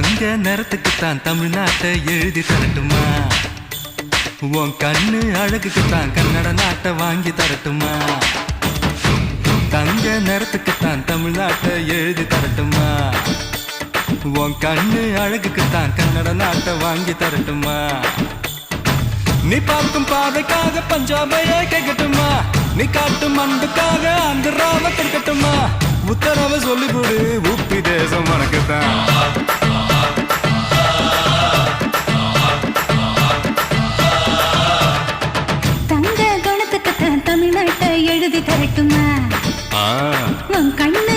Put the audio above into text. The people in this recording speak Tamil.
தங்க நிறத்துக்குத்தான் தமிழ்நாட்டை எழுதி தரட்டுமா? உன் கண்ணு அழகுக்குத்தான் கன்னட நாட்டை வாங்கி தரட்டுமா? தங்க நிறத்துக்குத்தான் தமிழ்நாட்டை எழுதி தரட்டுமா? உன் கண்ணு அழகுக்குத்தான் கன்னட நாட்டை வாங்கி தரட்டுமா? நீ பார்க்கும் பார்வைக்காக பஞ்சாபையே கேட்கட்டுமா? நீ காட்டும் அன்புக்காக ஆந்திராவை கேட்கட்டுமா? உத்தரவை சொல்லிவிடு, உப்பி தேசம் உனக்குத்தான். தங்க குணத்துக்குத்தான் தமிழ்நாட்டை எழுதி தரட்டுமா? ஆ உன் கண்ணு